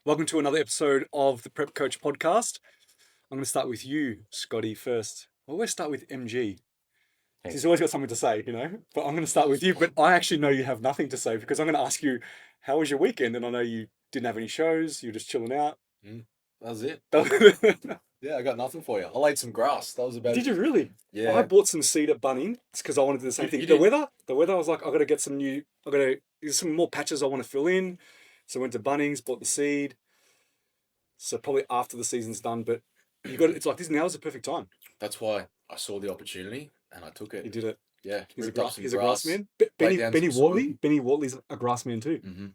Welcome to another episode of the Prep Coach Podcast. I'm going to start with you, Scotty, first. I always start with MG. He's always got something to say, but I'm going to start with you. But I actually know you have nothing to say because I'm going to ask you, how was your weekend? And I know you didn't have any shows, you were just chilling out. That was it. Did Yeah, I got nothing for you. I laid some grass. That was about it. you really? Yeah. I bought some seed at Bunnings because I wanted to do the same thing. You The did? weather, I was like, there's some more patches I want to fill in. So I went to Bunnings, bought the seed. So probably after the season's done, but it's like this now is the perfect time. That's why I saw the opportunity and I took it. You did it. Yeah. He's ripped up some a grass man. laid down Benny some Wortley. soil. Benny Wortley's a grass man too. Mm-hmm.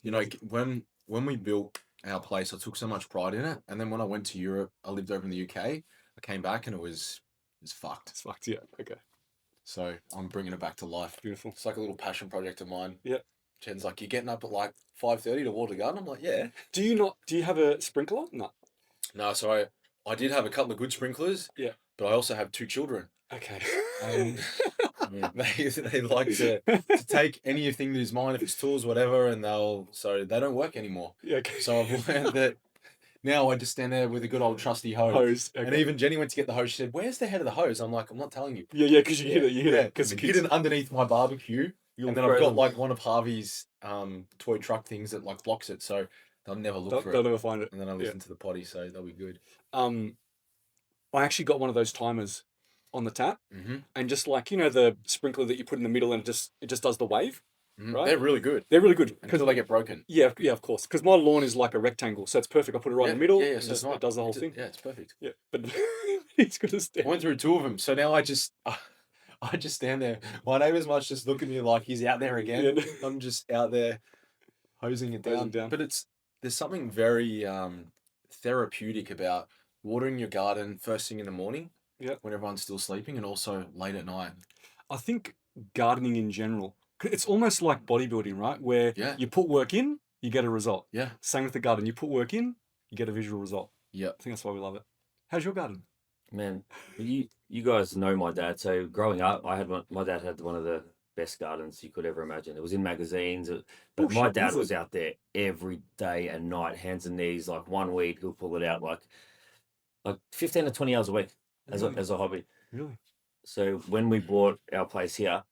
You know, when we built our place, I took so much pride in it. And then when I went to Europe, I lived over in the UK. I came back and it was fucked. It's fucked. Yeah. Okay. So I'm bringing it back to life. Beautiful. It's like a little passion project of mine. Yeah. Jen's like, you're getting up at like 5:30 to water the garden. I'm like, yeah. Do you have a sprinkler? No. No, so I did have a couple of good sprinklers. Yeah. But I also have 2 children. Okay. And they like to take anything that is mine, if it's tools, whatever, and they don't work anymore. Yeah. Okay. So I've learned that now I just stand there with a good old trusty hose. Okay. And even Jenny went to get the hose. She said, "Where's the head of the hose?" I'm like, "I'm not telling you." Yeah, because you hit it. Because it's hidden underneath my barbecue. And then I've got like one of Harvey's toy truck things that like blocks it, so they'll never look for it. They'll never find it. And then I listen to the potty, so they'll be good. I actually got one of those timers on the tap, and just like the sprinkler that you put in the middle, and it just does the wave. Right? They're really good. They're really good Until they get broken. Yeah, of course. Because my lawn is like a rectangle, so it's perfect. I put it right in the middle. Yeah, and it does the whole thing. Yeah, it's perfect. Yeah, but it's good as I went through 2 of them, so now I just stand there. My neighbours must just look at me like he's out there again. Yeah. I'm just out there hosing it down. But there's something very therapeutic about watering your garden first thing in the morning. Yeah. When everyone's still sleeping, and also late at night. I think gardening in general, it's almost like bodybuilding, right? Where you put work in, you get a result. Yeah. Same with the garden. You put work in, you get a visual result. Yeah. I think that's why we love it. How's your garden? Man, you guys know my dad. So growing up, my dad had one of the best gardens you could ever imagine. It was in magazines, but my dad was out there every day and night, hands and knees. Like 1 week, he'll pull it out like 15 to 20 hours a week as a hobby. Really? So when we bought our place here,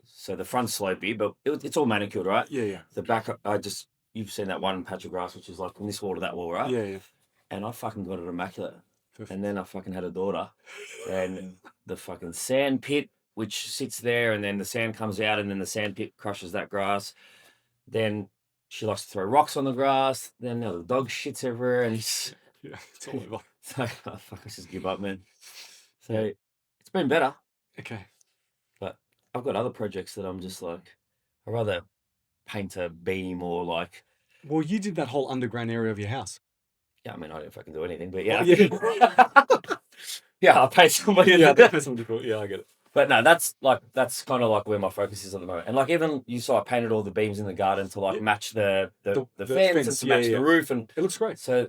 so the front's slopey, but it's all manicured, right? Yeah. The back, you've seen that one patch of grass, which is like from this wall to that wall, right? Yeah. And I fucking got it immaculate. Perfect. And then I fucking had a daughter, and the fucking sand pit, which sits there, and then the sand comes out, and then the sand pit crushes that grass. Then she likes to throw rocks on the grass. Then the dog shits everywhere, and it's all over. So I just give up, man. So it's been better. Okay. But I've got other projects that I'm just like, I'd rather paint a beam or like. Well, you did that whole underground area of your house. Yeah, I mean, I don't fucking do anything, but yeah. Yeah, I'll pay somebody. Yeah, that's difficult. Yeah, I get it. But no, that's kind of like where my focus is at the moment. And like even you saw I painted all the beams in the garden to like match the fence and to match the roof, and it looks great. So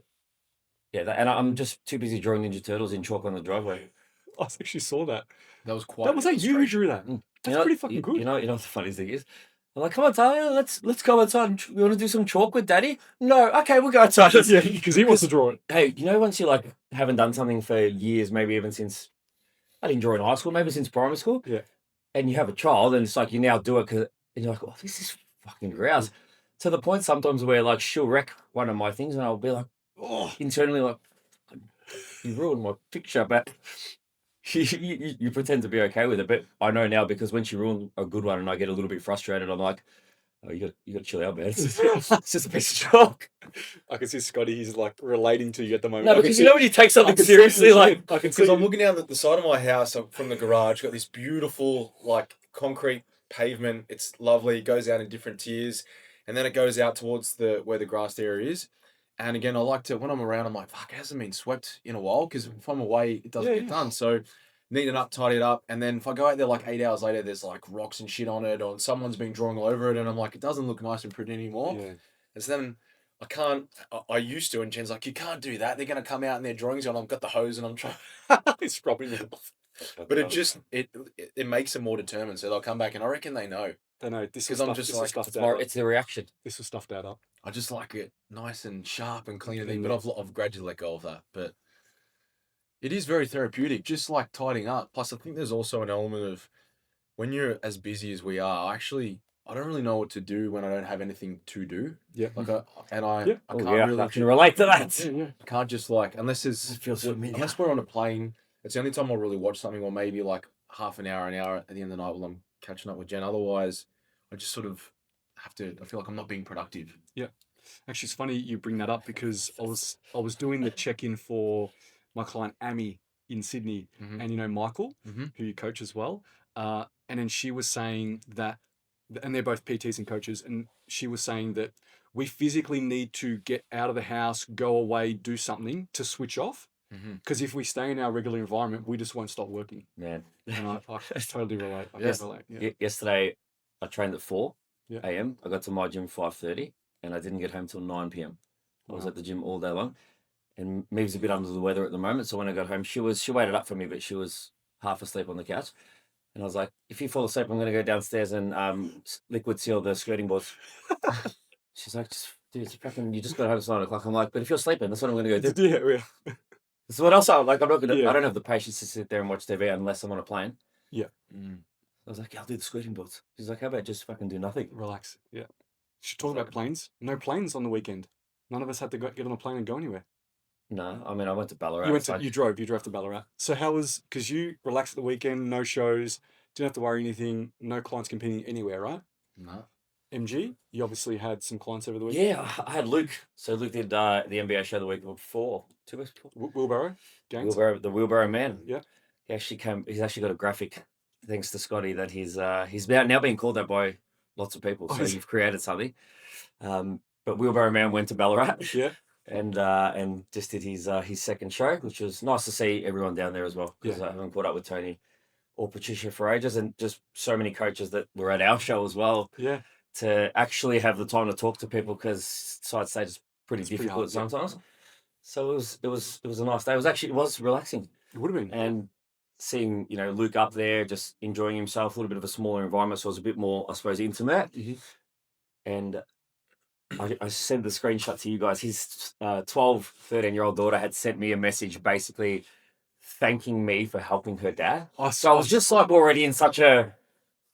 yeah, and I'm just too busy drawing Ninja Turtles in chalk on the driveway. I actually saw that. That was quite. That was like you who drew that. That's pretty fucking good. You know what the funniest thing is? I'm like, come on, Tyler, let's go outside. You want to do some chalk with Daddy? No, okay, we'll go outside. Yeah, because he wants to draw it. Hey, once you like haven't done something for years, maybe even since I didn't draw in high school, maybe since primary school. Yeah. And you have a child, and it's like you now do it and you're like, oh, this is fucking grouse. To the point sometimes where like she'll wreck one of my things, and I'll be like, oh, internally like, you ruined my picture, but. You pretend to be okay with it, but I know now because when she ruined a good one and I get a little bit frustrated, I'm like, oh, you got to chill out, man. It's just a piece of chalk. I can see Scotty, he's like relating to you at the moment. No, because when you take something seriously, like... Because I'm looking down at the side of my house from the garage, got this beautiful like concrete pavement. It's lovely. It goes out in different tiers, and then it goes out towards where the grassed area is. And again, I like to, when I'm around, I'm like, fuck, it hasn't been swept in a while, because if I'm away, it doesn't get done. So neat it up, tidy it up. And then if I go out there like 8 hours later, there's like rocks and shit on it, or someone's been drawing all over it, and I'm like, it doesn't look nice and pretty anymore. Yeah. And so then I used to, and Jen's like, you can't do that. They're going to come out and their drawings on. I've got the hose and I'm trying. He's scrubbing it off. But it makes them more determined. So they'll come back, and I reckon they know. Don't know. This 'Cause was I'm stuff, just this like, was stuffed It's out. more, it's the reaction. This was stuffed out up. I just like it nice and sharp and clean and Clean, neat. But I've gradually let go of that. But it is very therapeutic, just like tidying up. Plus, I think there's also an element of when you're as busy as we are. I don't really know what to do when I don't have anything to do. Yeah. Like Yeah. I Oh, can't yeah, really. I can relate to that. Yeah. I can't just like unless It feels familiar. unless we're on a plane. It's the only time I'll really watch something, or maybe like half an hour at the end of the night while I'm catching up with Jen. Otherwise, I just sort of have to. I feel like I'm not being productive. Actually, it's funny you bring that up because I was doing the check-in for my client Amy in Sydney, Mhm. and you know Michael, Mhm. who you coach as well, and then she was saying that, and they're both PTs and coaches, and she was saying that we physically need to get out of the house, go away, do something to switch off, Mhm. because if we stay in our regular environment, we just won't stop working. Man. And I totally relate. I Yes. can relate. Yeah. Yesterday, I trained at 4 Yeah. a.m. I got to my gym 5:30, and I didn't get home till 9 p.m. I was Wow. at the gym all day long, and Meve's a bit under the weather at the moment. So when I got home, she waited up for me, but she was half asleep on the couch. And I was like, "If you fall asleep, I'm going to go downstairs and liquid seal the skirting boards." She's like, "Dude, it's fucking, you just got home at 9 o'clock." I'm like, "But if you're sleeping, that's what I'm going to go do." Yeah. So what else? I'm not gonna. Yeah. I don't have the patience to sit there and watch TV unless I'm on a plane. Mm. I was like, "Yeah, I'll do the skirting boards." She's like, "How about just fucking do nothing?" Relax. Yeah. Should talk about planes. No planes on the weekend. None of us had to get on a plane and go anywhere. No, I mean, I went to Ballarat. You went to so- you drove to Ballarat. So how was, because you relaxed at the weekend, no shows, didn't have to worry anything, no clients competing anywhere, right? No. MG, you obviously had some clients over the weekend. Yeah, I had Luke. So Luke did the NBA show the week before, 2 weeks before. Wheelbarrow Gaines. The wheelbarrow man. Yeah. He actually came. He's actually got a graphic, thanks to Scotty, that he's now being called that by lots of people. Oh, So is you've created something. But wheelbarrow man went to Ballarat. Yeah. And just did his second show, which was nice to see everyone down there as well, because Yeah. I haven't caught up with Tony or Patricia for ages, and just so many coaches that were at our show as well, Yeah. to actually have the time to talk to people, because side stage is pretty It's pretty difficult hard, yeah. sometimes. So it was a nice day. It was relaxing, It would have been. and seeing Luke up there just enjoying himself, a little bit of a smaller environment, so it was a bit more, I suppose, intimate. Mhm. And I sent the screenshot to you guys. His 12, 13-year-old daughter had sent me a message basically thanking me for helping her dad. So I was just like already in such a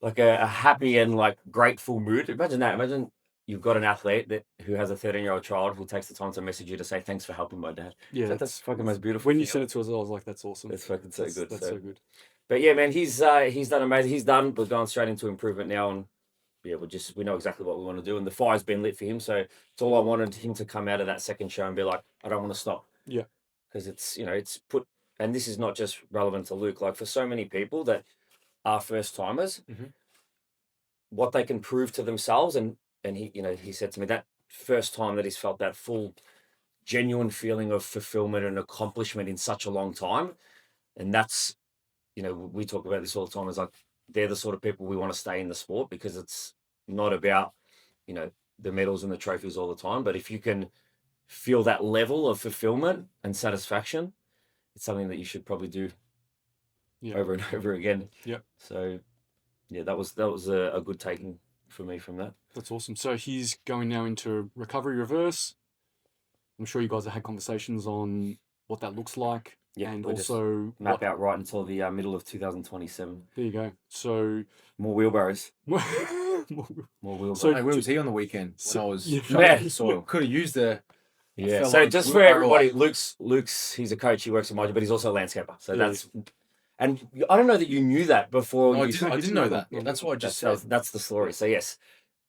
happy and like grateful mood. Imagine that. Imagine you've got an athlete who has a 13-year-old child who takes the time to message you to say thanks for helping my dad. Yeah, That's fucking most beautiful. When you thing sent it to us, I was like, that's awesome. It's fucking so good. That's so good. But yeah, man, he's done amazing. We're going straight into improvement now, and yeah, we know exactly what we want to do, and the fire's been lit for him. So it's all I wanted him to come out of that second show and be like, I don't want to stop. Yeah. Because it's put, and this is not just relevant to Luke. Like for so many people that are first timers, Mhm. what they can prove to themselves, and he said to me that first time that he's felt that full, genuine feeling of fulfillment and accomplishment in such a long time, and that's, we talk about this all the time, is like they're the sort of people we want to stay in the sport, because it's not about the medals and the trophies all the time, but if you can feel that level of fulfillment and satisfaction, it's something that you should probably do over and over again. Yeah. So yeah, that was a good taking for me from that. That's awesome. So he's going now into recovery reverse. I'm sure you guys have had conversations on what that looks like. Yeah, and we're just also map out right until the middle of 2027. There you go. So More wheelbarrows. more More wheelbarrows. So- Hey, where was he on the weekend when I was yeah. shuffling the soil? Could have used the. Yeah. felt So like just we for were everybody, Luke's he's a coach. He works in my gym, but he's also a landscaper. So Yeah. that's, and I don't know that you knew that before. No, I you didn't know that. Yeah. That's what I just that's, said. that's the story. So yes,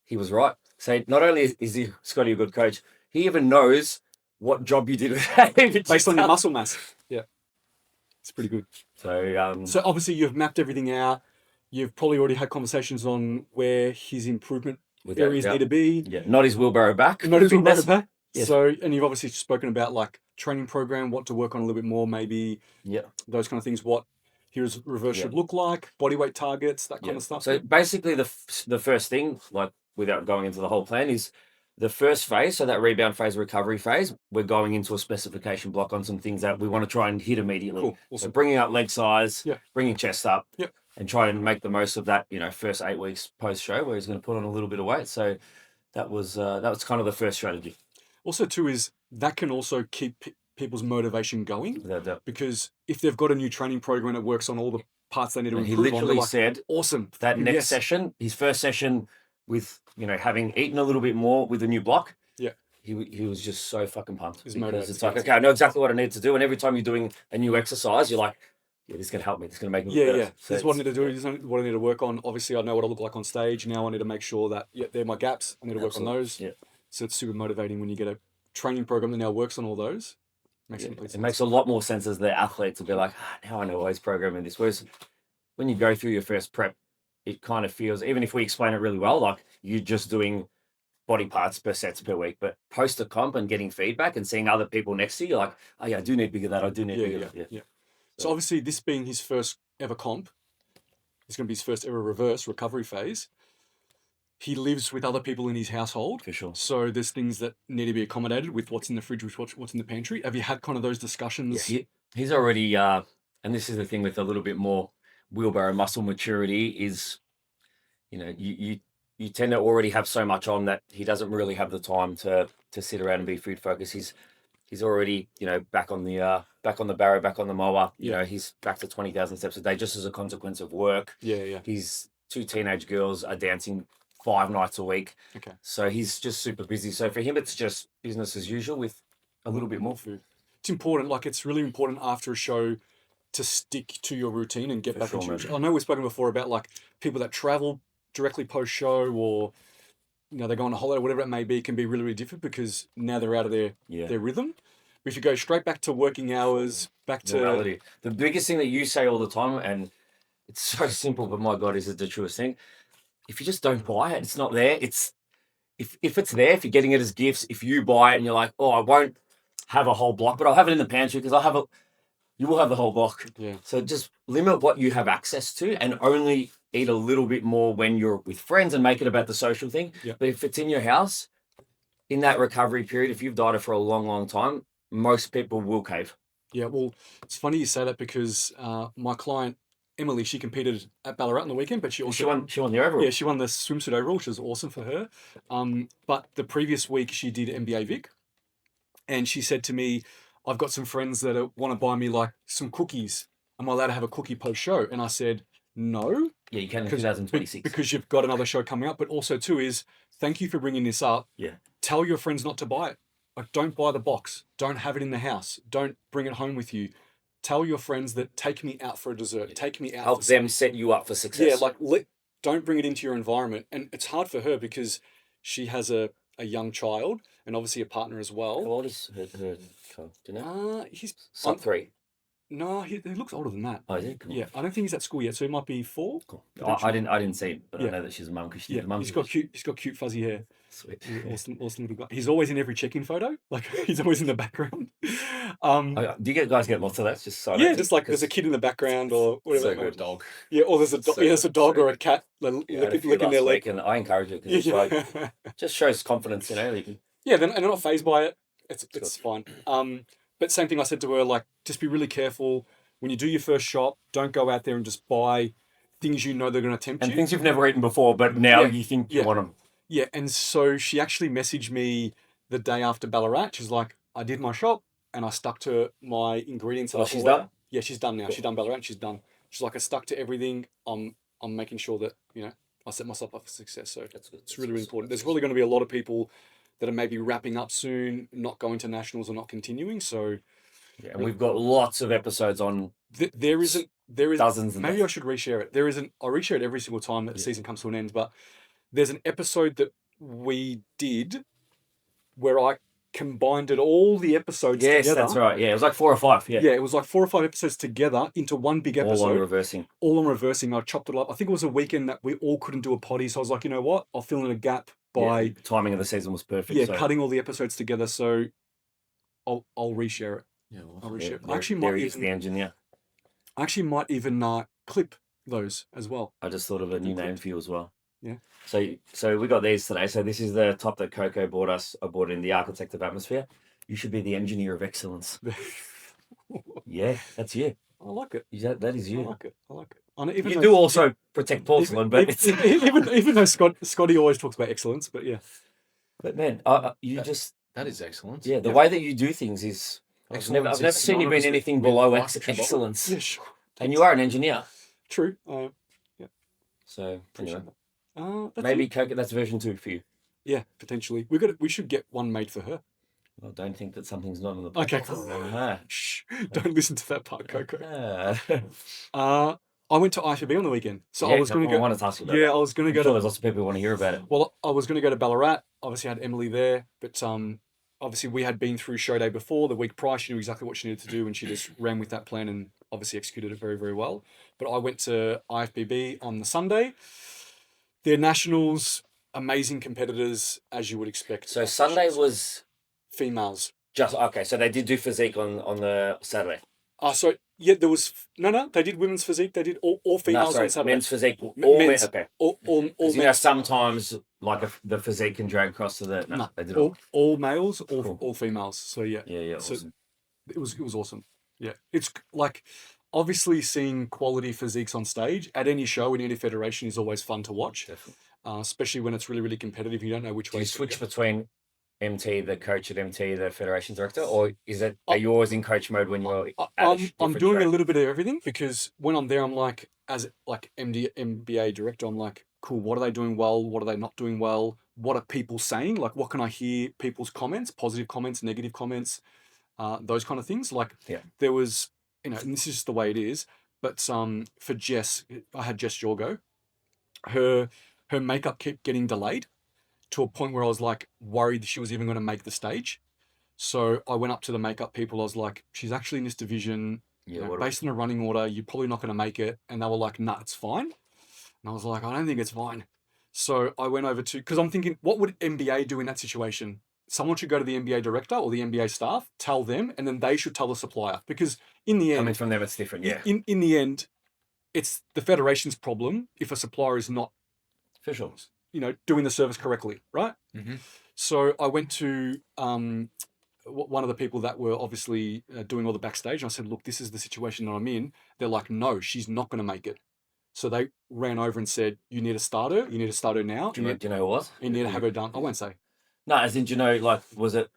he was right. So not only is he Scotty a good coach, he even knows what job you did with that based on your muscle mass. Yeah. It's pretty good. So So obviously you've mapped everything out. You've probably already had conversations on where his improvement without areas doubt. need to be. Yeah, not his wheelbarrow back. Not as Fitness. back. Yes. So, and you've obviously spoken about like training program, what to work on a little bit more, maybe Yeah. those kind of things. What here's reverse Yeah. should look like, body weight targets, that kind Yeah. of stuff. So basically, the first thing, like without going into the whole plan, is the first phase, so that rebound phase, recovery phase, we're going into a specification block on some things that we want to try and hit immediately. Cool. So Awesome. bringing up leg size, Yeah. bringing chest up, Yep. and try and make the most of that, first 8 weeks post show where he's going to put on a little bit of weight. So that was kind of the first strategy. Also, too, is that can also keep people's motivation going, Without doubt. because if they've got a new training program that works on all the parts they need to And he improve on, they're literally like, said awesome. that next Yes. session, his first session with, having eaten a little bit more with the new block. Yeah. He was just so fucking pumped. He's Because motivated it's to like, get okay, I know exactly what I need to do. And every time you're doing a new exercise, you're like, yeah, this is going to help me. This is going to make me better. Yeah. So This is what I need to do. This is what I need to work on. Obviously, I know what I look like on stage. Now I need to make sure that, they're my gaps. I need to work on Absolutely. those. Yeah. So it's super motivating when you get a training program that now works on all those. Makes complete It sense. makes a lot more sense as the athlete to be like, now I know why he's programming this. Whereas when you go through your first prep, it kind of feels, even if we explain it really well, like you're just doing body parts per sets per week. But post a comp and getting feedback and seeing other people next to you, you're like, oh yeah, I do need bigger that. I do need bigger that. Yeah. So obviously, this being his first ever comp, it's going to be his first ever reverse recovery phase. He lives with other people in his household. For sure. So there's things that need to be accommodated with what's in the fridge, with what's in the pantry. Have you had kind of those discussions? Yeah, he's already, and this is the thing with a little bit more wheelbarrow muscle maturity is, you tend to already have so much on that he doesn't really have the time to sit around and be food focused. He's already, back on the barrow, back on the mower. He's back to 20,000 steps a day just as a consequence of work. Yeah. His 2 teenage girls are dancing 5 nights a week. Okay. So he's just super busy. So for him, it's just business as usual with a little bit more food. It's important. Like, it's really important after a show to stick to your routine and get back into your. I know we've spoken before about like people that travel directly post show, or they go on a holiday, whatever it may be, can be really, really different because now they're out of their rhythm. But if you go straight back to working hours, back to normality. The biggest thing that you say all the time, and it's so simple, but my God, is it the truest thing? If you just don't buy it, it's not there. It's if it's there, if you're getting it as gifts, if you buy it and you're like, oh, I won't have a whole block, but I'll have it in the pantry because you will have the whole block. Yeah. So just limit what you have access to and only eat a little bit more when you're with friends and make it about the social thing. Yeah. But if it's in your house, in that recovery period, if you've dieted for a long, long time, most people will cave. Yeah, well, it's funny you say that because my client Emily, she competed at Ballarat on the weekend, but she also she won the overall. Yeah, she won the swimsuit overall, which was awesome for her. But the previous week she did NBA Vic, and she said to me, "I've got some friends that want to buy me like some cookies. Am I allowed to have a cookie post show?" And I said, "No." Yeah, you can in 2026 because you've got another show coming up. But also too is thank you for bringing this up. Yeah. Tell your friends not to buy it. Like, don't buy the box. Don't have it in the house. Don't bring it home with you. Tell your friends that take me out for a dessert. Take me out. Help them set you up for success. Yeah, like don't bring it into your environment. And it's hard for her because she has a young child and obviously a partner as well. How old is her child? Do you know? He's sub 3. No, he looks older than that. Oh, is he? Cool. Yeah, I don't think he's at school yet, so he might be 4. Cool. I didn't see it, but I know that she's a mum because she's a mum. He's got cute fuzzy hair. Sweet. Awesome little guy. He's always in every check-in photo. Like he's always in the background. Do you guys get lots of that? Just so just like there's a kid in the background or whatever. So good dog. Yeah, or there's a dog. There's a dog or a cat licking their leg. And I encourage it because it's like just shows confidence, you know. And they're not phased by it. It's fine. But same thing I said to her, like just be really careful when you do your first shop. Don't go out there and just buy things you know they're going to tempt you. And things you've never eaten before, but now you think you want them. Yeah, and so she actually messaged me the day after Ballarat. She's like, I did my shop and I stuck to my ingredients. Oh, she's done? Yeah, she's done now. Cool. She's done Ballarat. She's done. She's like, I stuck to everything. I'm making sure that, I set myself up for success. So it's really, really important. There's really going to be a lot of people that are maybe wrapping up soon, not going to nationals or not continuing. So yeah, and we've got lots of episodes on. There is dozens. Maybe I should reshare it. I reshare it every single time that the season comes to an end, but there's an episode that we did where I combined all the episodes together. Yes, that's right. Yeah, it was like 4 or 5. Yeah, it was like 4 or 5 episodes together into one big episode. All on reversing. I chopped it up. I think it was a weekend that we all couldn't do a potty, so I was like, you know what? I'll fill in a gap by the timing of the season was perfect. Yeah, cutting all the episodes together. So I'll reshare it. Yeah, I'll reshare it. The engineer. I actually might even clip those as well. I just thought of a new name for you as well. Yeah. So we got these today. So this is the top that Coco bought us. I bought it in the Architect of Atmosphere. You should be the engineer of excellence. Yeah, that's you. I like it. That is I you. like it. I like it. I know, even You though, do also protect porcelain, but it's even though Scotty always talks about excellence, but yeah. but man, you just That is excellence. the Yeah. way that you do things is I've Excellence never is seen you being synonymous with- anything with below life and excellence. Yeah, sure. And you are an engineer. True. So Appreciate anyway, that. That's maybe it. Coco, that's version 2 for you. Yeah, potentially. We should get one made for her. I don't think that something's not on the Okay. Uh-huh. Shh. Don't listen to that part, Coco. Ah. I went to IFB on the weekend, so Yeah, I was going to go. I wanted to ask you about Yeah, that. I was going to I'm go sure to. there's lots of people who want to hear about it. Well, I was going to go to Ballarat. Obviously, I had Emily there, but obviously we had been through show day before the week prior. She knew exactly what she needed to do, and she just ran with that plan and obviously executed it very, very well. But I went to IFBB on the Sunday. Their nationals, amazing competitors as you would expect. So Sunday was Females. just okay. So they did do physique on the Saturday. So yeah, there was no. They did women's physique. They did all No, females sorry, on Saturday. men's physique. All men's. men. Okay. All 'Cause you know men's. sometimes like the physique can drag across to the. No, they did all males, Cool. all females. So yeah. Yeah. So Awesome. it was awesome. Yeah, it's like obviously seeing quality physiques on stage at any show in any federation is always fun to watch, Definitely. especially when it's really, really competitive. You don't know which Do way. you it's gonna switch go. between MT, the coach at MT, the federation director, or is it are you always in coach mode when you're? I'm doing a little bit of everything because when I'm there, I'm like as like MBA director, I'm like, cool. What are they doing well? What are they not doing well? What are people saying? Like, what can I hear? People's comments, positive comments, negative comments, those kind of things. Like, Yeah. there was, and this is just the way it is. But for Jess, I had Jess Jorgo. Her makeup kept getting delayed to a point where I was like worried she was even going to make the stage. So I went up to the makeup people. I was like, she's actually in this division. Yeah. Based on a running order, you're probably not going to make it. And they were like, nah, it's fine. And I was like, I don't think it's fine. So I went over to, because I'm thinking, what would MBA do in that situation? Someone should go to the MBA director or the MBA staff, tell them, and then they should tell the supplier. Because in the end, Coming from them, it's different. Yeah. in the end, it's the federation's problem if a supplier is not, Official. doing the service correctly, right? Mm-hmm. So I went to one of the people that were obviously doing all the backstage. And I said, look, this is the situation that I'm in. They're like, no, she's not going to make it. So they ran over and said, you need to start her. You need to start her now. Do you know who it was? You need to have her done. I won't say. No, as in, do you know, like, was it?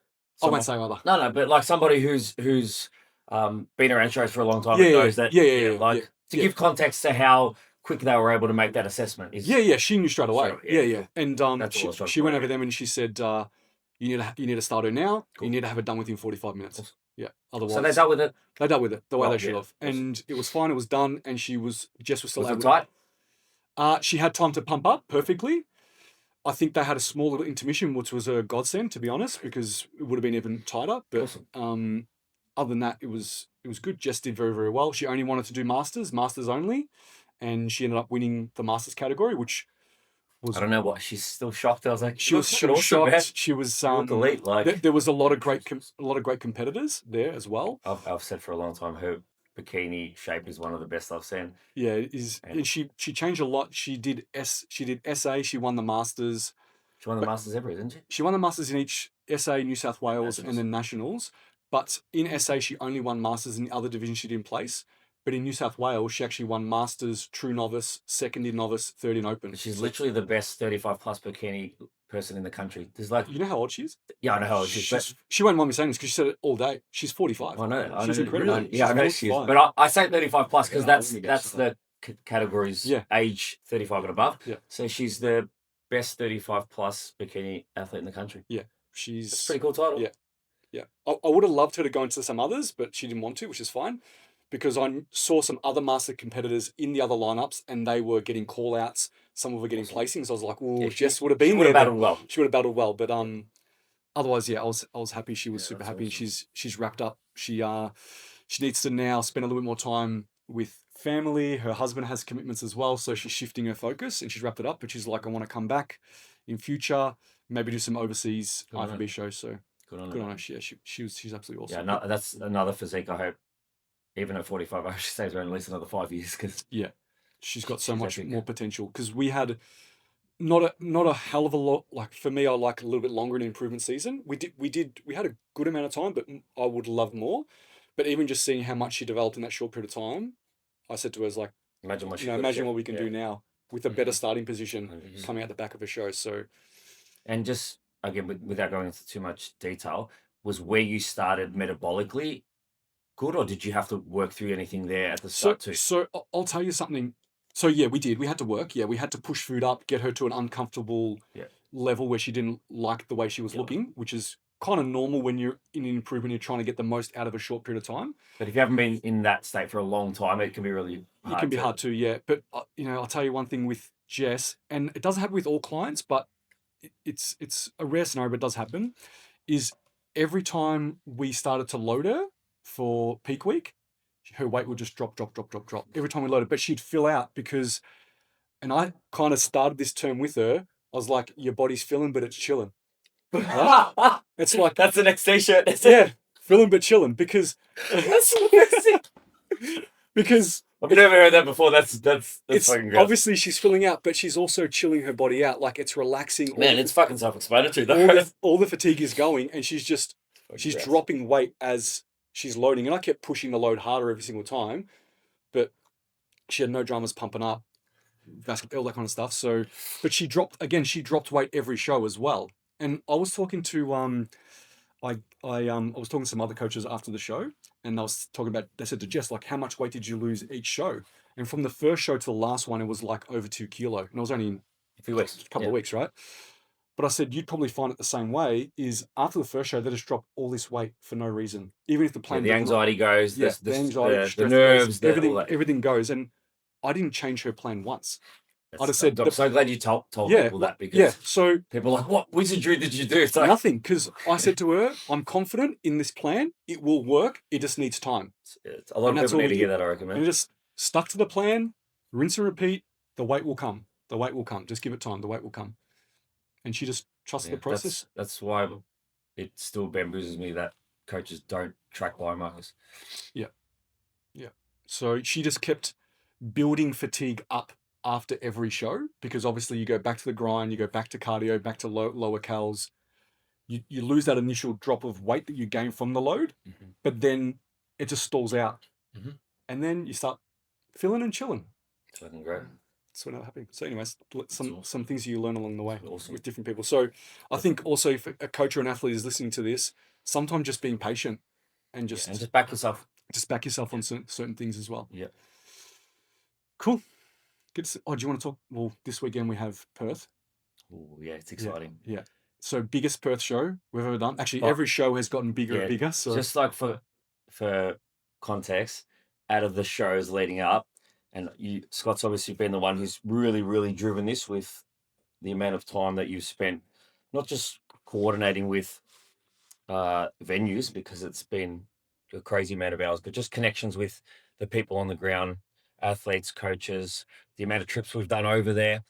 I won't say either. No, but like somebody who's been around shows for a long time Yeah, and knows that. yeah, Like to give context to how quick they were able to make that assessment. Yeah, she knew straight away. Straight away, Yeah. And she went over them and she said, you need to start her now. Cool. You need to have it done within 45 minutes. Awesome. Yeah. Otherwise, So they dealt with it. They dealt with it the way Well, they should yeah, have, and it was fine. It was done, and Jess was still Was able. it tight? She had time to pump up perfectly. I think they had a small little intermission, which was a godsend, to be honest, because it would have been even tighter. But Awesome. other than that, it was good. Jess did very, very well. She only wanted to do masters only, and she ended up winning the masters category, which was. I don't know what. She's still shocked. I was like, She was shocked. She was elite. Like there was a lot of great competitors there as well. I've said for a long time, her bikini shape is one of the best I've seen. Yeah, it is, and she changed a lot. She did SA. She won the masters. She won the masters ever, didn't she? She won the masters in each SA, New South Wales, and then nationals. But in SA, she only won masters. In the other division, she didn't place. But in New South Wales, she actually won masters, true novice, second in novice, third in open. She's literally the best 35 plus bikini person in the country. There's like, You know how old she is? yeah, I know how old she is. But She won't mind me saying this because she said it all day. She's 45. I know. She's I know, incredible. really. Yeah, I know She's she is. 45. But I say 35 plus because Yeah, I that's wouldn't guess the categories Yeah. age 35 and above. Yeah. So she's the best 35 plus bikini athlete in the country. She's That's a pretty cool title. Yeah. Yeah, I would have loved her to go into some others, but she didn't want to, which is fine, because I saw some other master competitors in the other lineups, and they were getting call outs. Some of them were getting placings. I was like, "Oh, Yeah, Jess would have been She would there." have battled well. She would have battled well, but otherwise, yeah, I was happy. She was Yeah, super that's happy. awesome. She's wrapped up. She needs to now spend a little bit more time with family. Her husband has commitments as well, so she's shifting her focus, and she's wrapped it up. But she's like, I want to come back in future, maybe do some overseas Good on her. IFBB shows. So. Good on Good her. on her. She's absolutely awesome. Yeah, no, that's another physique. I hope, even at 45, I hope she stays around at least another 5 years because She's got so she's much epic. more potential, because we had not a hell of a lot. Like for me, I like a little bit longer in improvement season. We had a good amount of time, but I would love more. But even just seeing how much she developed in that short period of time, I said to her, like, Imagine what she imagine what we can do now with a better starting position 100%. coming out the back of a show. So, And just again, without going into too much detail, was where you started metabolically good, or did you have to work through anything there at the start too? so I'll tell you something. So yeah, we did. We had to work. Yeah, we had to push food up, get her to an uncomfortable level where she didn't like the way she was looking, which is kind of normal when you're in an improvement. You're trying to get the most out of a short period of time. But if you haven't been in that state for a long time, it can be really hard. It can be hard too, yeah. But I'll tell you one thing with Jess, and it doesn't happen with all clients, but it's a rare scenario, but it does happen. Is every time we started to load her for peak week, her weight would just drop every time we loaded. But she'd fill out because, and I kind of started this term with her. I was like, "Your body's filling, but it's chilling." Right? It's like that's the next t-shirt. Yeah, filling but chilling because That's amazing. because I've never heard that before. That's it's fucking gross. obviously she's filling out, but she's also chilling her body out. Like it's relaxing. Man, it's fucking self-explanatory though. All the fatigue is going, and she's gross. dropping weight as she's loading. And I kept pushing the load harder every single time, but she had no dramas pumping up, all that kind of stuff. So, but she dropped weight every show as well. And I was talking to I was talking to some other coaches after the show, and I was talking about. They said to Jess, like, how much weight did you lose each show? And from the first show to the last one, it was like over 2 kilo, and it was only a few weeks, a couple of weeks, right? But I said you'd probably find it the same way. Is after the first show, they just drop all this weight for no reason, even if the plan. The anxiety goes. The anxiety, the nerves, everything goes, and I didn't change her plan once. I just said, I'm so glad you told people that, because so people are like, what wizardry did you do? It's like, nothing, because I said to her, I'm confident in this plan. It will work. It just needs time. A lot of people need to hear that, I recommend. And just stuck to the plan, rinse and repeat. The weight will come. The weight will come. Just give it time. The weight will come. And she just trusted the process. That's why it still bamboozles me that coaches don't track biomarkers. Yeah. So she just kept building fatigue up after every show, because obviously you go back to the grind, you go back to cardio, back to lower cals. You lose that initial drop of weight that you gain from the load, but then it just stalls out. And then you start filling and chilling. It's fucking great. That's what happened. So anyways, some things you learn along the way with different people. So I think also if a coach or an athlete is listening to this, sometimes just being patient and just back yourself. Just back yourself on certain things as well. Yeah. Cool. Do you want to talk? Well, this weekend we have Perth. Oh yeah, it's exciting. Yeah. So biggest Perth show we've ever done. Actually, every show has gotten bigger and bigger. So just like for context, out of the shows leading up, and Scott's obviously been the one who's really, really driven this with the amount of time that you've spent, not just coordinating with venues, because it's been a crazy amount of hours, but just connections with the people on the ground, athletes, coaches, the amount of trips we've done over there.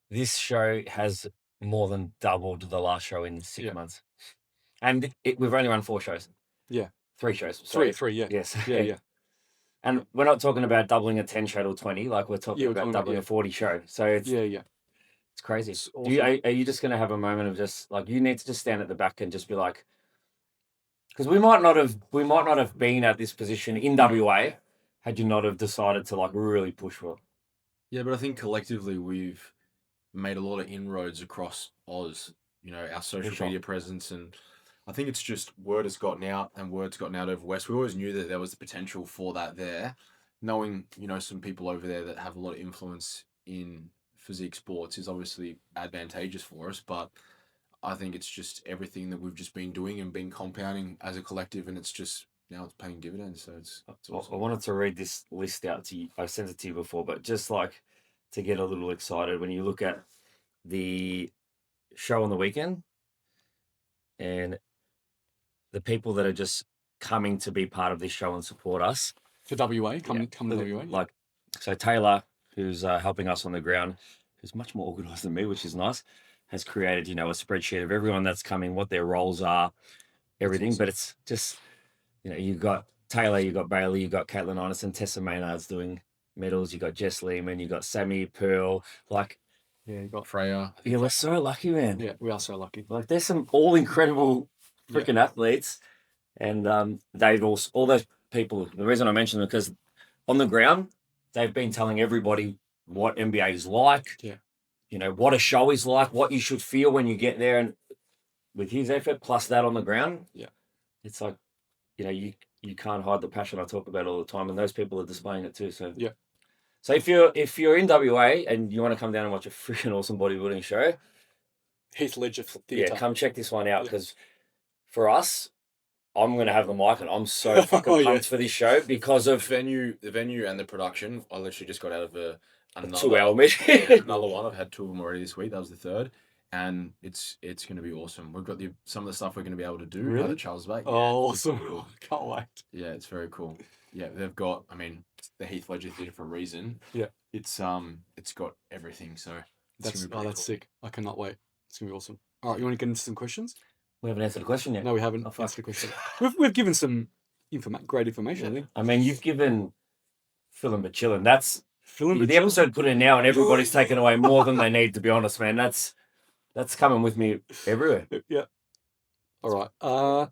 This show has more than doubled the last show in 6 months. And we've only run 4 shows. Yeah. 3 shows. Three, yeah. Yes. Yeah. And we're not talking about doubling a 10 show to 20, like we're talking about doubling a 40 show. So it's it's crazy. It's awesome. Are you just going to have a moment of just like, you need to just stand at the back and just be like, because we might not have been at this position in WA had you not have decided to like really push for it. Yeah, but I think collectively we've made a lot of inroads across Oz, our social media presence, and I think it's just word has gotten out over West. We always knew that there was the potential for that there. Knowing, some people over there that have a lot of influence in physique sports is obviously advantageous for us, but I think it's just everything that we've just been doing and been compounding as a collective, and it's just now it's paying dividends. So it's awesome. I wanted to read this list out to you. I've sent it to you before, but just like to get a little excited when you look at the show on the weekend and the people that are just coming to be part of this show and support us. To WA, come to WA. Like, so Taylor, who's helping us on the ground, who's much more organised than me, which is nice, has created, a spreadsheet of everyone that's coming, what their roles are, everything. Awesome. But it's just, you've got Taylor, you've got Bailey, you've got Caitlin Anderson, Tessa Maynard's doing medals, you've got Jess Lehman, you've got Sammy Pearl. Like, Yeah, you got Freya. Yeah, we're so lucky, man. Yeah, we are so lucky. Like, there's some all incredible Yeah. freaking athletes, and they've all those people. The reason I mention them because on the ground, they've been telling everybody what NBA is like. Yeah. You know what a show is like, what you should feel when you get there, and with his effort plus that on the ground, Yeah. it's like, you know, you can't hide the passion I talk about all the time, and those people are displaying it too. So Yeah. So if you're in WA and you want to come down and watch a freaking awesome bodybuilding show, Heath Ledger yeah, Theatre. come check this one out Yeah. because for us, I'm gonna have the mic and I'm so fucking Oh, pumped for this show because The of venue and the production. I literally just got out of another 2 hour meeting. another one. I've had 2 of them already this week. That was the third, and it's going to be awesome. We've got some of the stuff we're going to be able to do. Really? At Charles Bay. Oh, it's awesome. cool. Can't wait. Yeah, it's very cool. Yeah, they've got. I mean, the Heath Ledger Theatre for a reason. Yeah. It's got everything. So That's gonna be pretty cool. sick. I cannot wait. It's gonna be awesome. All right, you want to get into some questions? We haven't answered the question yet. No, we haven't Oh, fuck. answered the question. We've given some great information. I think. I mean, you've given Fillin but Chillin. That's Fillin, the episode put in now, and everybody's taken away more than they need. To be honest, man, that's coming with me everywhere. Yeah. All right.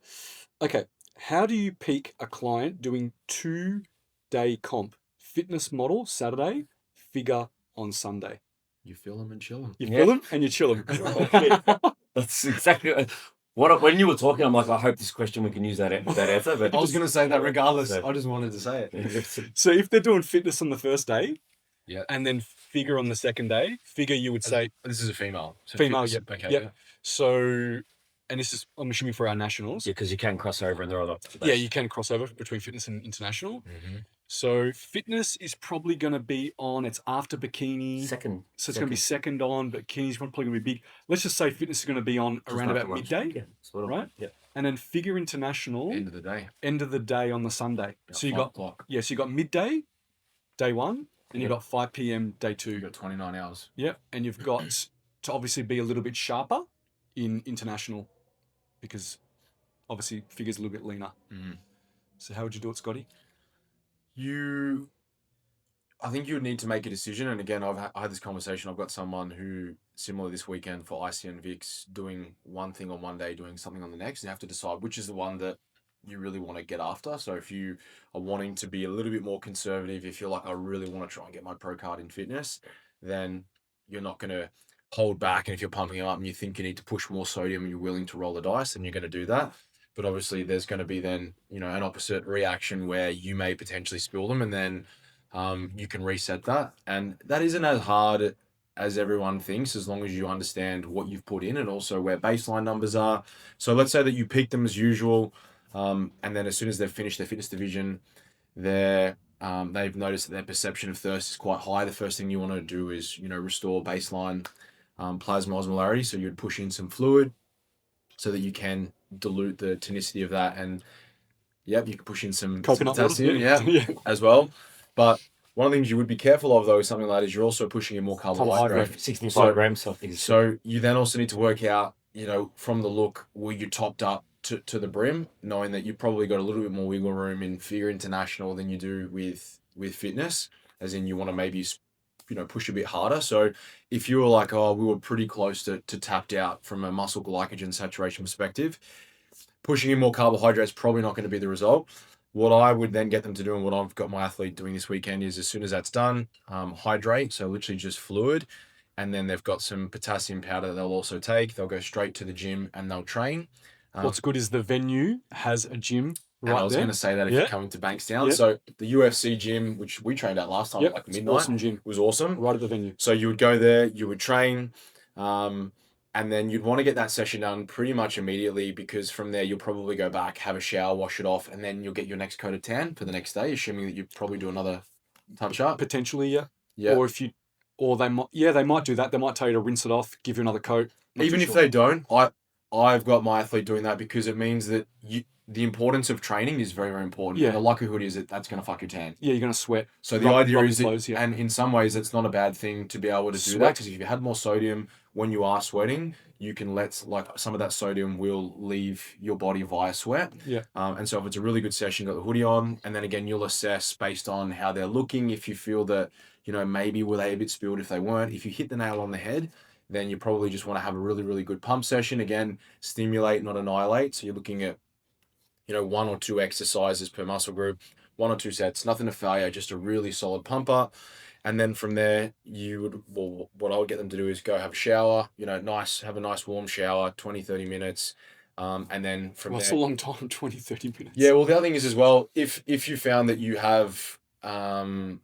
Okay. How do you peak a client doing 2-day comp? Fitness model Saturday, figure on Sunday. You feel them and chill them. You Yeah. fill them and you chill them. That's exactly what when you were talking. I'm like, I hope this question we can use that answer. But I was going to say that regardless. So- I just wanted to say it. So if they're doing fitness on the first day, Yeah. and then figure on the second day, figure you would say This is a female. So female. fitness- Yeah. Okay. Yeah. So, and this is I'm assuming for our nationals. Yeah, because you can cross over and there are other. Yeah, you can cross over between fitness and international. Mm-hmm. So fitness is probably going to be on. It's after bikini. Second. So it's going to be second on, but bikini's probably going to be big. Let's just say fitness is going to be on around about midday, Yeah, sort of. right? Yeah. And then figure international End of the day. end of the day on the Sunday. So you 5 got o'clock. so you got midday, day one, and you got 5 p.m. day You two. got 29 hours. Yeah, and you've got to obviously be a little bit sharper in international because obviously figure's a little bit leaner. Mm-hmm. So how would you do it, Scotty? I think you would need to make a decision. And again, I had this conversation. I've got someone who, similar this weekend for ICN VIX, doing one thing on one day, doing something on the next. You have to decide which is the one that you really want to get after. So if you are wanting to be a little bit more conservative, if you're like, I really want to try and get my pro card in fitness, then you're not going to hold back. And if you're pumping up and you think you need to push more sodium and you're willing to roll the dice, then you're going to do that. But obviously there's going to be then, an opposite reaction where you may potentially spill them and then you can reset that. And that isn't as hard as everyone thinks, as long as you understand what you've put in and also where baseline numbers are. So let's say that you pick them as usual, and then as soon as they've finished their fitness division, they've noticed that their perception of thirst is quite high. The first thing you want to do is, restore baseline plasma osmolarity. So you'd push in some fluid so that you can dilute the tonicity of that. And you can push in some Coconut potassium, water. as well. But one of the things you would be careful of, though, is something like that is you're also pushing in more carbohydrate. 65 grams. I think. So you then also need to work out, from the look, were you topped up to the brim, knowing that you've probably got a little bit more wiggle room in figure international than you do with fitness, as in you want to maybe, push a bit harder. So if you were like, oh, we were pretty close to tapped out from a muscle glycogen saturation perspective, pushing in more carbohydrates probably not going to be the result. What I would then get them to do, and what I've got my athlete doing this weekend, is as soon as that's done, hydrate, so literally just fluid, and then they've got some potassium powder that they'll also take. They'll go straight to the gym and they'll train. What's good is the venue has a gym And right I was there. going to say that if Yeah. you're coming to Bankstown. Yeah. So the UFC gym, which we trained at last time, Yep, like it's midnight, awesome gym. was awesome. Right at the venue. So you would go there, you would train, and then you'd want to get that session done pretty much immediately, because from there you'll probably go back, have a shower, wash it off, and then you'll get your next coat of tan for the next day, assuming that you probably do another touch up. Potentially, yeah. Yeah. Or they might do that. They might tell you to rinse it off, give you another coat. Not Even too if sure. they don't, I've got my athlete doing that because it means that the importance of training is very, very important. Yeah. And the likelihood is that that's going to fuck your tan. Yeah, you're gonna sweat. So the Rub- idea rub is that, clothes, yeah. and in some ways, it's not a bad thing to be able to do that, Sweat. because if you had more sodium when you are sweating, you can let some of that sodium will leave your body via sweat. Yeah. And so if it's a really good session, you got the hoodie on, and then again, you'll assess based on how they're looking. If you feel that You know, maybe were they a bit spilled? If they weren't, if you hit the nail on the head, then you probably just want to have a really, really good pump session. Again, stimulate, not annihilate. So you're looking at, you know, 1 or 2 exercises per muscle group, 1 or 2 sets, nothing to failure, just a really solid pumper. And then from there, what I would get them to do is go have a shower, you know, have a nice warm shower, 20, 30 minutes. And then from Well, that's there, a long time, 20, 30 minutes. yeah, well, the other thing is as well, if you found that you have, because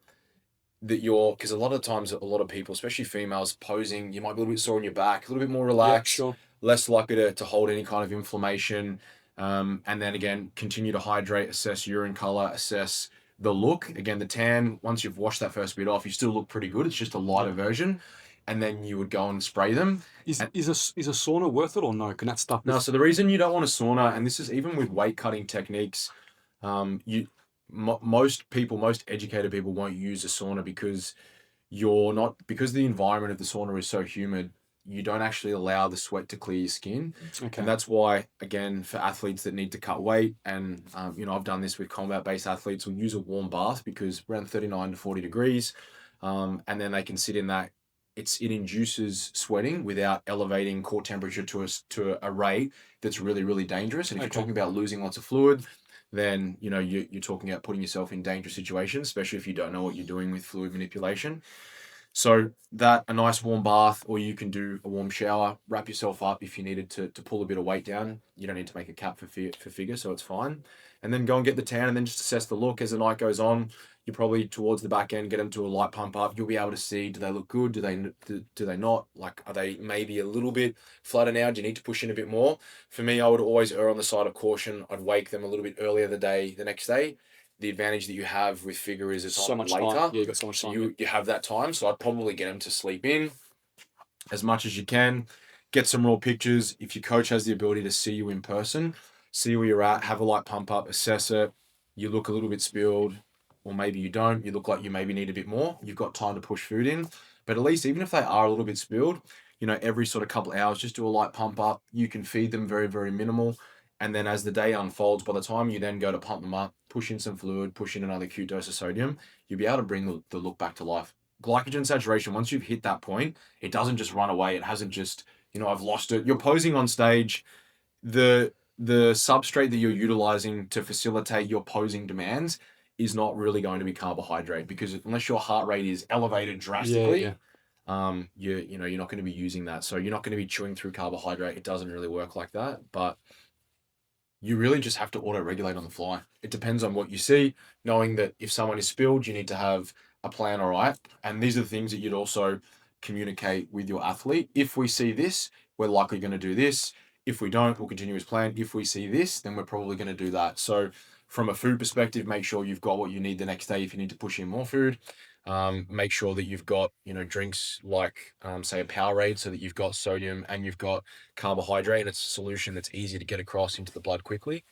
a lot of times, a lot of people, especially females, posing, you might be a little bit sore in your back, a little bit more relaxed, Yeah, sure. less likely to hold any kind of inflammation. And then again, continue to hydrate, assess urine color, assess the look. Again, the tan, once you've washed that first bit off, you still look pretty good. It's just a lighter version. And then you would go and spray them. Is a sauna worth it or no? Can that stuff? No, so the reason you don't want a sauna, and this is even with weight cutting techniques, most educated people won't use a sauna because because the environment of the sauna is so humid, you don't actually allow the sweat to clear your skin. Okay. And that's why, again, for athletes that need to cut weight, and you know, I've done this with combat-based athletes, will use a warm bath because around 39 to 40 degrees, and then they can sit in that. It induces sweating without elevating core temperature to a rate that's really, really dangerous. And if you're talking about losing lots of fluid, then you know you're talking about putting yourself in dangerous situations, especially if you don't know what you're doing with fluid manipulation. So that a nice warm bath, or you can do a warm shower, wrap yourself up if you needed to pull a bit of weight down. You don't need to make a cap for figure, so it's fine. And then go and get the tan, and then just assess the look as the night goes on. You probably towards the back end get them to a light pump up. You'll be able to see, do they look good? Do they not? Like, are they maybe a little bit flatter now? Do you need to push in a bit more? For me, I would always err on the side of caution. I'd wake them a little bit earlier the next day. The advantage that you have with figure is it's so on much later. time. Yeah, you got so much time. You have that time, so I'd probably get them to sleep in as much as you can. Get some raw pictures. If your coach has the ability to see you in person, see where you're at, have a light pump up, assess it. You look a little bit spilled, or maybe you don't. You look like you maybe need a bit more. You've got time to push food in. But at least even if they are a little bit spilled, you know, every sort of couple of hours, just do a light pump up. You can feed them very, very minimal. And then as the day unfolds, by the time you then go to pump them up, push in some fluid, push in another acute dose of sodium, you'll be able to bring the look back to life. Glycogen saturation, once you've hit that point, it doesn't just run away. It hasn't just, you know, I've lost it. You're posing on stage. The substrate that you're utilizing to facilitate your posing demands is not really going to be carbohydrate, because unless your heart rate is elevated drastically, you're not going to be using that. So you're not going to be chewing through carbohydrate. It doesn't really work like that. But you really just have to auto-regulate on the fly. It depends on what you see, knowing that if someone is spilled, you need to have a plan, all right? And these are the things that you'd also communicate with your athlete. If we see this, we're likely going to do this. If we don't, we'll continue as planned. If we see this, then we're probably going to do that. So from a food perspective, make sure you've got what you need the next day if you need to push in more food. Make sure that you've got, you know, drinks like, say, a Powerade, so that you've got sodium and you've got carbohydrate, and it's a solution that's easy to get across into the blood quickly.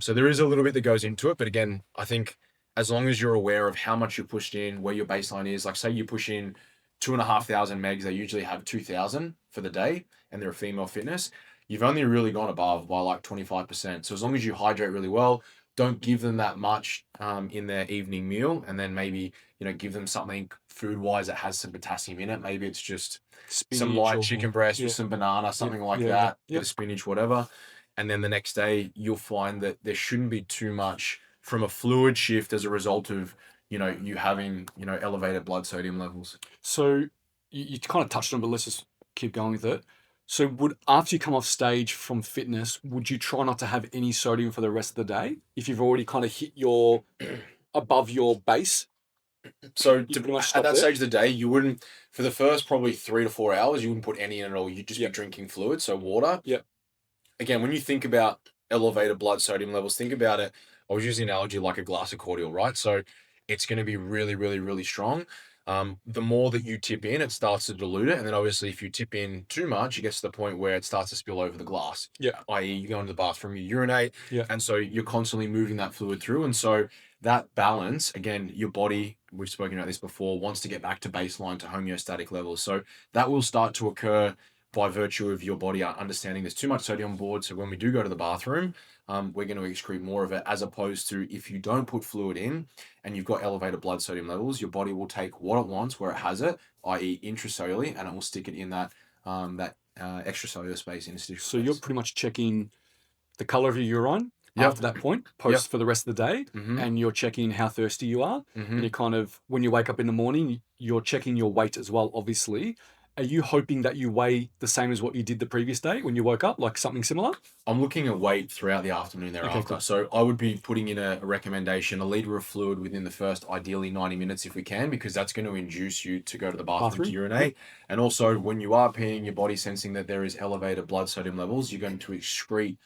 So there is a little bit that goes into it, but again, I think as long as you're aware of how much you pushed in, where your baseline is, like say you push in 2,500 megs, they usually have 2,000 for the day, and they're a female fitness. You've only really gone above by like 25%. So as long as you hydrate really well, don't give them that much in their evening meal, and then maybe, you know, give them something food-wise that has some potassium in it. Maybe it's just Spinach some light or- chicken breast with some banana, something like that, Yeah. bit of spinach, whatever. And then the next day, you'll find that there shouldn't be too much from a fluid shift as a result of, you know, you having, you know, elevated blood sodium levels. So you kind of touched on it, but let's just keep going with it. So after you come off stage from fitness, would you try not to have any sodium for the rest of the day if you've already kind of hit your above your base? So You pretty much at stop that there? stage of the day, you wouldn't, for the first probably 3 to 4 hours, you wouldn't put any in at all. You'd just be drinking fluid, so water. Yep. Again, when you think about elevated blood sodium levels, think about it. I was using the analogy like a glass of cordial, right? So it's going to be really, really, really strong. The more that you tip in, it starts to dilute it. And then obviously if you tip in too much, it gets to the point where it starts to spill over the glass. Yeah. I.e. you go into the bathroom, you urinate. Yeah. And so you're constantly moving that fluid through. And so that balance, again, your body, we've spoken about this before, wants to get back to baseline, to homeostatic levels. So that will start to occur by virtue of your body understanding there's too much sodium on board. So when we do go to the bathroom, we're going to excrete more of it, as opposed to if you don't put fluid in and you've got elevated blood sodium levels, your body will take what it wants where it has it, i.e. intracellularly, and it will stick it in that extracellular space, interstitial So space. you're pretty much checking the color of your urine Yep. after that point, post for the rest of the day, Mhm. and you're checking how thirsty you are. Mhm. And you kind of, when you wake up in the morning, you're checking your weight as well, obviously. Are you hoping that you weigh the same as what you did the previous day when you woke up, like something similar? I'm looking at weight throughout the afternoon thereafter. cool. So I would be putting in a recommendation, a litre of fluid within the first, ideally 90 minutes if we can, because that's going to induce you to go to the bathroom to urinate. And also when you are peeing, your body sensing that there is elevated blood sodium levels, you're going to excrete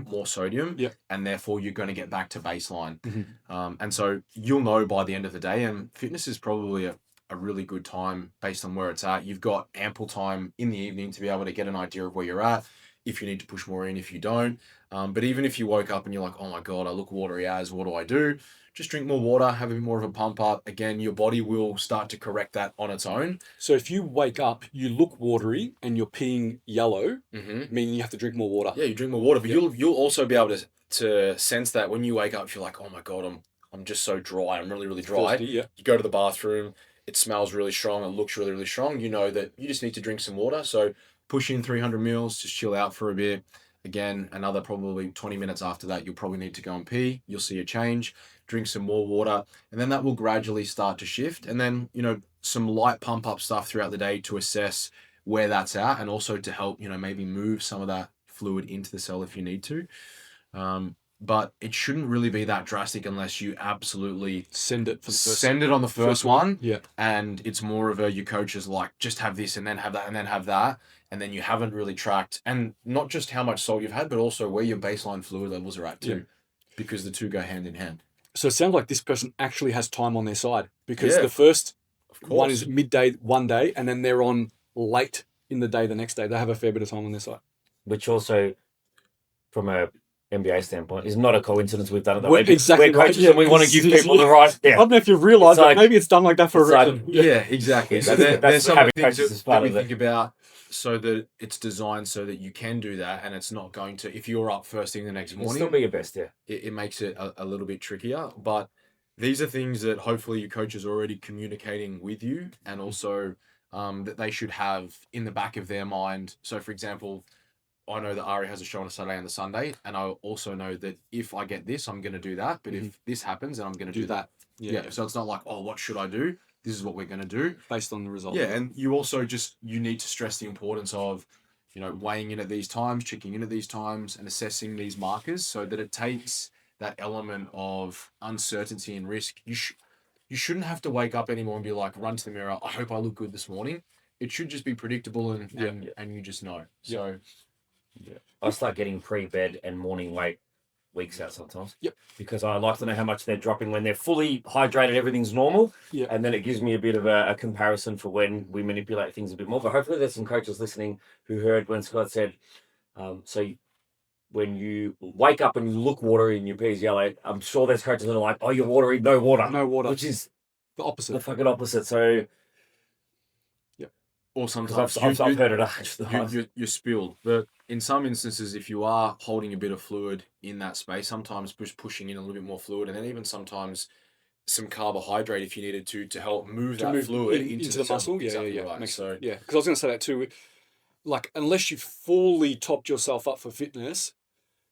more sodium, Yep. and therefore you're going to get back to baseline. Mhm. And so you'll know by the end of the day, and fitness is probably a really good time based on where it's at. You've got ample time in the evening to be able to get an idea of where you're at, if you need to push more in, if you don't. But even if you woke up and you're like, oh my God, I look watery as, what do I do? Just drink more water, have a bit more of a pump up. Again, your body will start to correct that on its own. So if you wake up, you look watery and you're peeing yellow, meaning you have to drink more water. Yeah, you drink more water, but you'll also be able to sense that when you wake up, you're like, oh my God, I'm just so dry. I'm really, really dry. Thirsty, yeah. You go to the bathroom, it smells really strong, it looks really, really strong. You know that you just need to drink some water. So push in 300 mils, just chill out for a bit. Again, another probably 20 minutes after that, you'll probably need to go and pee. You'll see a change, drink some more water, and then that will gradually start to shift. And then, some light pump up stuff throughout the day to assess where that's at, and also to help, maybe move some of that fluid into the cell if you need to. But it shouldn't really be that drastic unless you absolutely Send it for the first. send it on the first one. Yeah. And it's more of your coach is like, just have this and then have that and then have that. And then you haven't really tracked, and not just how much salt you've had, but also where your baseline fluid levels are at too, because the two go hand in hand. So it sounds like this person actually has time on their side, because Yeah, the first Of course. one is midday one day, and then they're on late in the day the next day. They have a fair bit of time on their side. Which also, from a NBA standpoint, is not a coincidence we've done it that Well, way. exactly We're right, coaches yeah, and we want to give because- people the right. I Yeah. don't know if you've realised, It's but like- maybe it's done like that for a it's like- reason. Yeah, exactly. It's But just- there's some having things coaches as that part we of it. think about, so that it's designed so that you can do that, and it's not going to, if you're up first thing the next It'll morning, still be your best, yeah. it makes it a little bit trickier. But these are things that hopefully your coach is already communicating with you, and also that they should have in the back of their mind. So for example, I know that Ari has a show on a Saturday and a Sunday, and I also know that if I get this, I'm going to do that. But if this happens, then I'm going to do that. Yeah. So it's not like, oh, what should I do? This is what we're going to do. Based on the result. Yeah, and you also you need to stress the importance of, weighing in at these times, checking in at these times, and assessing these markers, so that it takes that element of uncertainty and risk. You shouldn't have to wake up anymore and be like, run to the mirror, I hope I look good this morning. It should just be predictable, and you just know. So I start getting pre-bed and morning weight weeks out sometimes. Yep. Because I like to know how much they're dropping when they're fully hydrated, everything's normal. Yeah. And then it gives me a bit of a comparison for when we manipulate things a bit more. But hopefully there's some coaches listening who heard when Scott said, when you wake up and you look watery and your pee's yellow, I'm sure there's coaches that are like, oh, you're watery, no water. No water. Which is the opposite. the fucking opposite. So, or sometimes because I've heard it. you're spilled. But in some instances, if you are holding a bit of fluid in that space, sometimes pushing in a little bit more fluid, and then even sometimes some carbohydrate if you needed to help move that fluid into the muscle. Exactly Yeah. right. Makes So yeah, because I was going to say that too. Like, unless you fully topped yourself up for fitness,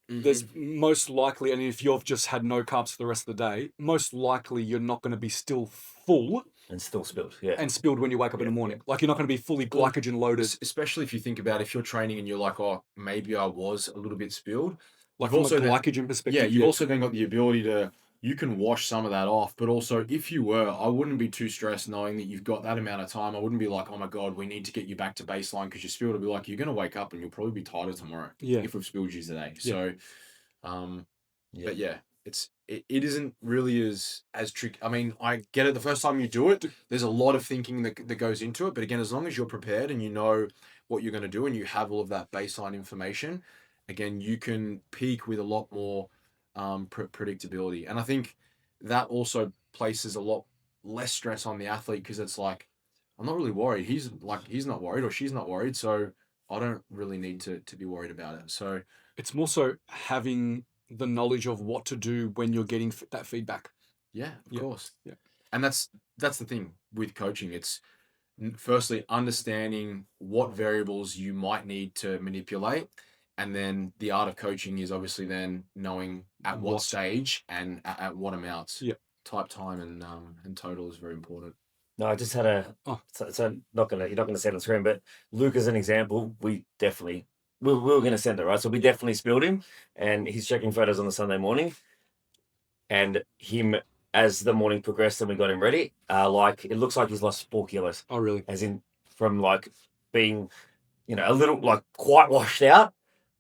there's most likely, and if you've just had no carbs for the rest of the day, most likely you're not going to be still full And still spilled, yeah. and spilled when you wake up in the morning. Like, you're not going to be fully glycogen loaded. especially if you think about if you're training and you're like, oh, maybe I was a little bit spilled. Like, You've from a also glycogen perspective. Yeah, you've also then got the ability you can wash some of that off, but also if you were, I wouldn't be too stressed knowing that you've got that amount of time. I wouldn't be like, oh my God, we need to get you back to baseline because you spilled. It'd be like, you're going to wake up and you'll probably be tighter tomorrow if we've spilled you today. So, but yeah, it isn't really as tricky. I mean, I get it. The first time you do it, there's a lot of thinking that goes into it. But again, as long as you're prepared and you know what you're going to do and you have all of that baseline information, again, you can peak with a lot more predictability. And I think that also places a lot less stress on the athlete, because it's like, I'm not really worried. He's not worried, or she's not worried. So I don't really need to be worried about it. So It's more so having the knowledge of what to do when you're getting that feedback. yeah, of Yeah. course. Yeah. And that's the thing with coaching. It's firstly understanding what variables you might need to manipulate, and then the art of coaching is obviously then knowing at what What? stage and at what amounts. Yeah. Type, time, and total is very important. No, I just had a. Oh. So you're not gonna send on screen, but Luke as an example, we were gonna send it, right? So we definitely spilled him, and he's checking photos on the Sunday morning, and him as the morning progressed and we got him ready, like it looks like he's lost 4 kilos, Oh, really? as in from like being, a little like quite washed out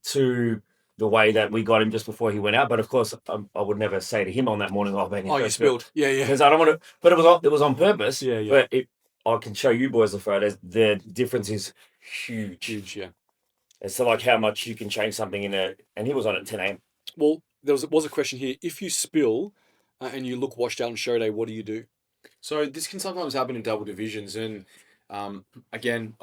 to the way that we got him just before he went out. But of course, I would never say to him on that morning, "Oh, man, Oh, you spilled. Yeah, yeah. because I don't want to." But it was on purpose. Yeah, yeah. But I can show you boys the photos. The difference is huge. Huge, yeah. It's so like how much you can change something and he was on at 10 a.m. Well, there was a question here. If you spill and you look washed out on show day, what do you do? So this can sometimes happen in double divisions, and again,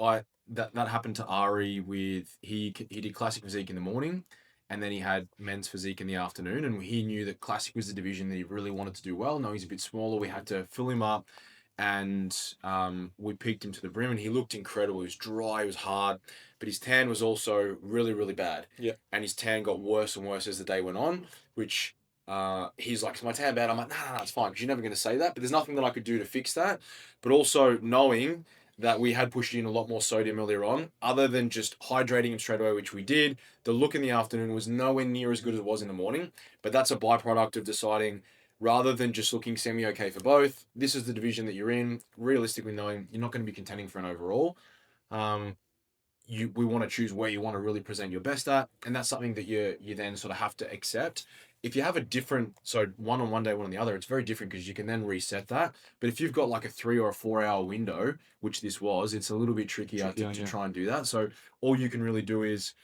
that happened to Ari with he did classic physique in the morning, and then he had men's physique in the afternoon, and he knew that classic was the division that he really wanted to do well. No, he's a bit smaller. We had to fill him up, and we peaked him to the brim, and he looked incredible. He was dry, he was hard, but his tan was also really, really bad. Yeah. And his tan got worse and worse as the day went on, which he's like, "Is my tan bad?" I'm like, no, it's fine, because you're never going to say that. But there's nothing that I could do to fix that. But also knowing that we had pushed in a lot more sodium earlier on, other than just hydrating him straight away, which we did. The look in the afternoon was nowhere near as good as it was in the morning. But that's a byproduct of deciding, rather than just looking semi-okay for both, this is the division that you're in, realistically knowing you're not going to be contending for an overall. We want to choose where you want to really present your best at, and that's something that you then sort of have to accept. If you have a different, so one on one day, one on the other, it's very different because you can then reset that. But if you've got like a 3 or a 4 hour window, which this was, it's a little bit trickier to try and do that. So all you can really do is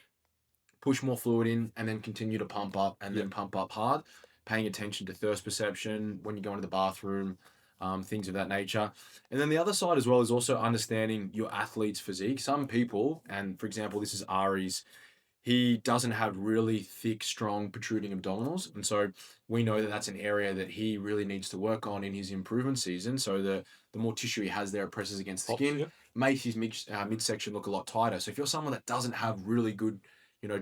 push more fluid in and then continue to pump up and then pump up hard, paying attention to thirst perception when you go into the bathroom, things of that nature. And then the other side as well is also understanding your athlete's physique. Some people, and for example, this is Ari's, he doesn't have really thick, strong, protruding abdominals. And so we know that that's an area that he really needs to work on in his improvement season. So the more tissue he has there, it presses against the skin, makes his midsection look a lot tighter. So if you're someone that doesn't have really good,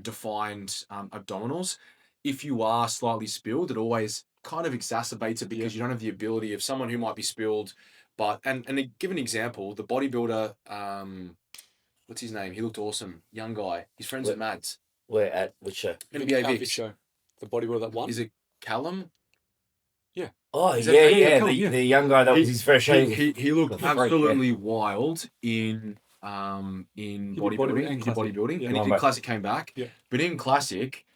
defined abdominals, if you are slightly spilled, it always kind of exacerbates it because you don't have the ability of someone who might be spilled. But, and to give an example, the bodybuilder, what's his name? He looked awesome. Young guy. He's friends with Mads. Where at which show? NBA Vic. Vic show. The bodybuilder that won. Is it Callum? Oh, Is yeah, that- yeah. Callum, yeah. The young guy that was his first show. He looked The freak, absolutely wild in bodybuilding. bodybuilding and He did classic. bodybuilding. Yeah. And he did classic, came back. Yeah. But in classic,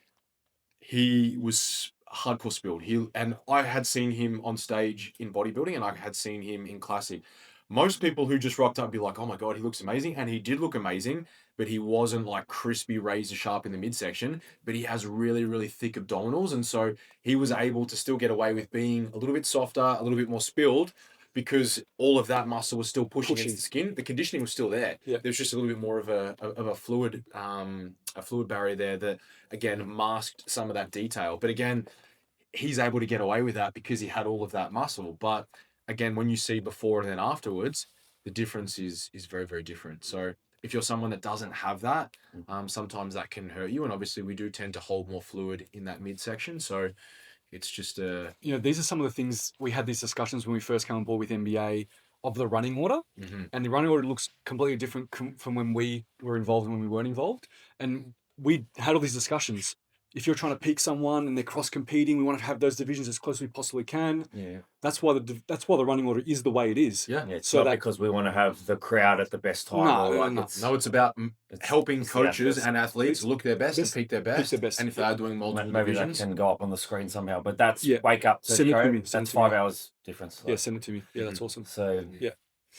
he was hardcore spilled. And I had seen him on stage in bodybuilding, and I had seen him in classic. Most people who just rocked up be like, "Oh my god, he looks amazing," and he did look amazing. But he wasn't like crispy, razor sharp in the midsection. But he has really, really thick abdominals, and so he was able to still get away with being a little bit softer, a little bit more spilled, because all of that muscle was still pushing against the skin. The conditioning was still there. Yeah. There's just a little bit more of a fluid barrier there that again masked some of that detail. But again, he's able to get away with that because he had all of that muscle. But again, when you see before and then afterwards, the difference is very, very different. So if you're someone that doesn't have that, sometimes that can hurt you. And obviously we do tend to hold more fluid in that midsection. So it's just these are some of the things we had these discussions when we first came on board with NBA of the running order. And the running order looks completely different from when we were involved and when we weren't involved. And we had all these discussions. If you're trying to peak someone and they're cross competing, we want to have those divisions as close as we possibly can. Yeah. That's why the running order is the way it is. Yeah. It's So not that- because we want to have the crowd at the best time. No, or like no. it's- no, it's about helping it's the coaches athletes. and athletes It's- look their best and best- peak their best. their best. And if they are doing multiple Maybe that divisions, can go up on the screen somehow, but that's Yeah. wake up to Send it to show, me, send that's it to me. 5 hours difference. Yeah, send it to me. Yeah, that's awesome. So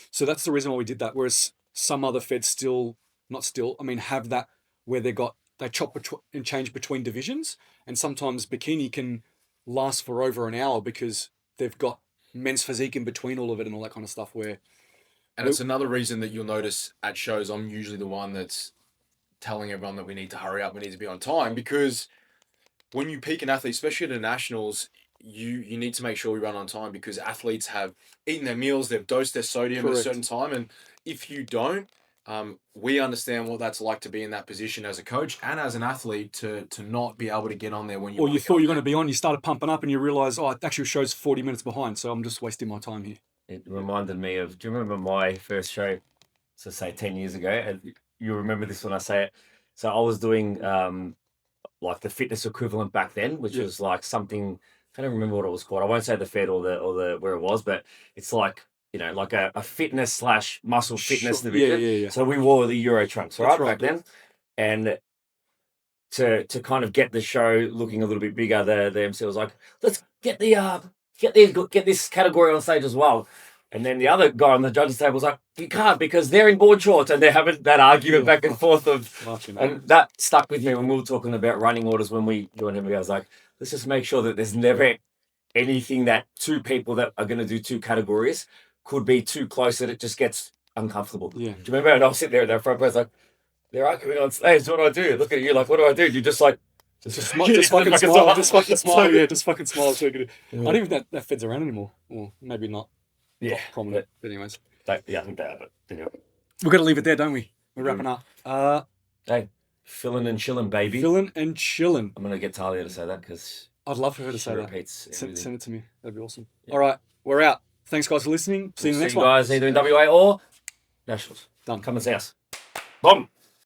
So that's the reason why we did that. Whereas some other feds have that where they chop and change between divisions, and sometimes bikini can last for over an hour because they've got men's physique in between all of it and all that kind of stuff. and it's another reason that you'll notice at shows, I'm usually the one that's telling everyone that we need to hurry up, we need to be on time, because when you peak an athlete, especially at the nationals, you need to make sure we run on time, because athletes have eaten their meals, they've dosed their sodium at a certain time, and if you don't, we understand what that's like to be in that position as a coach and as an athlete to not be able to get on there when you. Or you thought you were going to be on, you started pumping up, and you realise, oh, it actually shows 40 minutes behind, so I'm just wasting my time here. It reminded me of, do you remember my first show, so say 10 years ago? And you'll remember this when I say it. So I was doing like the fitness equivalent back then, which was like something, I don't remember what it was called. I won't say the Fed or the where it was, but it's like, you know, like a fitness / muscle fitness division. Yeah. So we wore the Euro trunks, right, right, back then. And to kind of get the show looking a little bit bigger, the MC was like, let's get this category on stage as well. And then the other guy on the judges table was like, you can't, because they're in board shorts, and they're having that argument back and forth and that stuck with me when we were talking about running orders when we joined him. I was like, let's just make sure that there's never anything that two people that are going to do two categories could be too close that it just gets uncomfortable. Yeah. Do you remember? And I was sitting there in that front place like, they're arguing on stage. What do I do? Look at you like, what do I do? You just like, just fucking smile. Just fucking smile. Yeah, just fucking smile. So good. I don't even think that Fed's around anymore. Or maybe not. Yeah. Prominent. But anyways. Yeah, I think they have it. Anyway. We've got to leave it there, don't we? We're wrapping up. Hey, Fillin and Chillin, baby. Fillin and Chillin. I'm going to get Talia to say that because I'd love for her to say that. Repeats Send it to me. That'd be awesome. Yeah. All right. We're out. Thanks, guys, for listening. See you in the next one. Guys, either in WA or Nationals. Done. Come and see us. Boom.